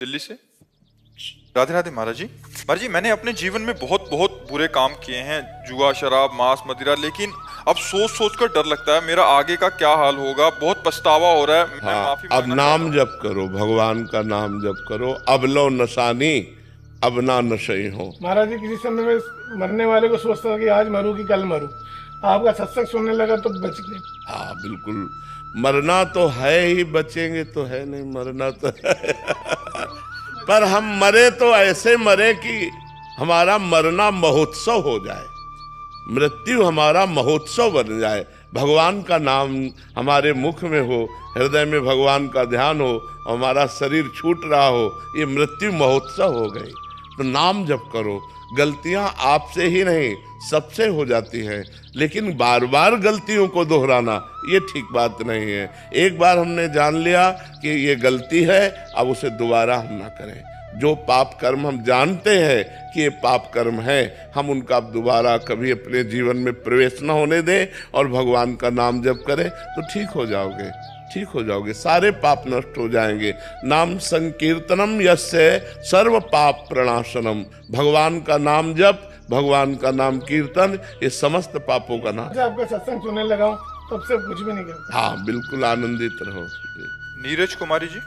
दिल्ली से। राधे राधे महाराज जी। महाराज जी, मैंने अपने जीवन में बहुत बहुत बुरे काम किए हैं, जुआ, शराब, मांस, मदिरा, लेकिन अब सोच सोच कर डर लगता है मेरा आगे का क्या हाल होगा। बहुत पछतावा हो रहा है। मैं हाँ, माफी अब मांगना नाम चाहता जप करो, भगवान का नाम जप करो। अब लो नशानी, अब ना नशई हो। महाराज जी, किसी समय में मरने वाले को सोचता था कि आज मरूं कि कल मरूं। आपका सत्संग सुनने लगा तो बच गए। हाँ बिल्कुल, मरना तो है ही, बचेंगे तो है नहीं, मरना तो है। पर हम मरे तो ऐसे मरे कि हमारा मरना महोत्सव हो जाए, मृत्यु हमारा महोत्सव बन जाए। भगवान का नाम हमारे मुख में हो, हृदय में भगवान का ध्यान हो, हमारा शरीर छूट रहा हो, ये मृत्यु महोत्सव हो गई। तो नाम जप करो। गलतियां आपसे ही नहीं सबसे हो जाती हैं, लेकिन बार बार गलतियों को दोहराना ये ठीक बात नहीं है। एक बार हमने जान लिया कि ये गलती है, अब उसे दोबारा हम ना करें। जो पाप कर्म हम जानते हैं कि ये पाप कर्म है, हम उनका दोबारा कभी अपने जीवन में प्रवेश न होने दें और भगवान का नाम जप करें तो ठीक हो जाओगे, ठीक हो जाओगे, सारे पाप नष्ट हो जाएंगे। नाम संकीर्तनम यस्य सर्व पाप प्रणाशनम। भगवान का नाम जप, भगवान का नाम कीर्तन, ये समस्त पापों का नाश। आपका सत्संग सुनने लगा हूं तब से कुछ भी नहीं करता। हाँ बिल्कुल, आनंदित रहो। नीरज कुमारी जी।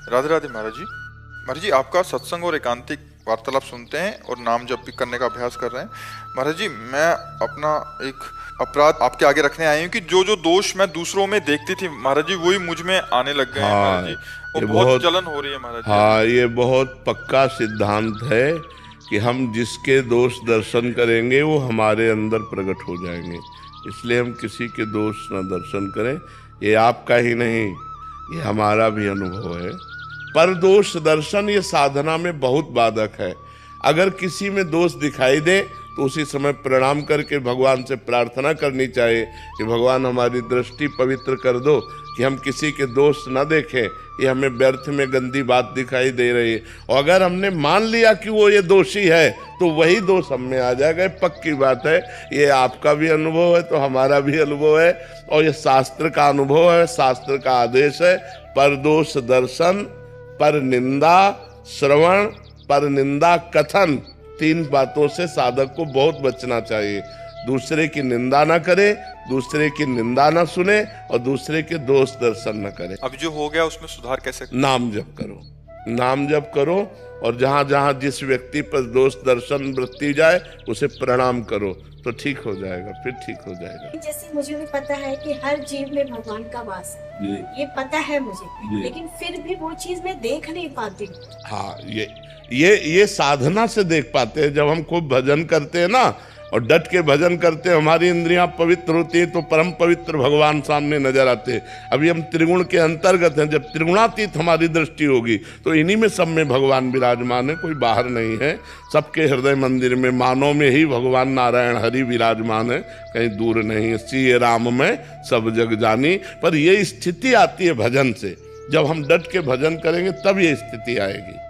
राधे राधे महाराज जी। महाराज जी, आपका सत्संग और एकांतिक वार्तालाप सुनते हैं और नाम जप भी करने का अभ्यास कर रहे हैं। महाराज जी, मैं अपना एक अपराध आपके आगे रखने आई हूँ कि जो जो दोष मैं दूसरों में देखती थी महाराज जी, वही मुझ में आने लग गए हैं महाराज जी। वो बहुत जलन हो रही है महाराज जी। हाँ, ये बहुत पक्का सिद्धांत है कि हम जिसके दोष दर्शन करेंगे वो हमारे अंदर प्रकट हो जाएंगे। इसलिए हम किसी के दोष न दर्शन करें। ये आपका ही नहीं, ये हमारा भी अनुभव है। पर दोष दर्शन ये साधना में बहुत बाधक है। अगर किसी में दोष दिखाई दे तो उसी समय प्रणाम करके भगवान से प्रार्थना करनी चाहिए कि भगवान हमारी दृष्टि पवित्र कर दो, कि हम किसी के दोष न देखें, ये हमें व्यर्थ में गंदी बात दिखाई दे रही है। और अगर हमने मान लिया कि वो ये दोषी है तो वही दोष हम में आ जाएगा। पक्की बात है, ये आपका भी अनुभव है तो हमारा भी अनुभव है, और ये शास्त्र का अनुभव है, शास्त्र का आदेश है। पर दोष दर्शन, पर निंदा श्रवण, पर निंदा कथन, तीन बातों से साधक को बहुत बचना चाहिए। दूसरे की निंदा ना करे, दूसरे की निंदा ना सुने, और दूसरे के दोष दर्शन न करे। अब जो हो गया उसमें सुधार कैसे? नाम जप करो, नाम जप करो, और जहां जहां जिस व्यक्ति पर दोष दर्शन वृत्ति जाए उसे प्रणाम करो तो ठीक हो जाएगा, फिर ठीक हो जाएगा। जैसे मुझे भी पता है कि हर जीव में भगवान का वास है, ये पता है मुझे, लेकिन फिर भी वो चीज मैं देख नहीं पाती। हाँ, ये साधना से देख पाते हैं। जब हम खूब भजन करते हैं ना और डट के भजन करते हैं, हमारी इंद्रियां पवित्र होती हैं तो परम पवित्र भगवान सामने नजर आते हैं। अभी हम त्रिगुण के अंतर्गत हैं। जब त्रिगुणातीत हमारी दृष्टि होगी तो इन्हीं में सब में भगवान विराजमान है, कोई बाहर नहीं है। सबके हृदय मंदिर में, मानव में ही भगवान नारायण हरि विराजमान है, कहीं दूर नहीं। सिए राम में सब जग जानी। पर ये स्थिति आती है भजन से। जब हम डट के भजन करेंगे तब ये स्थिति आएगी।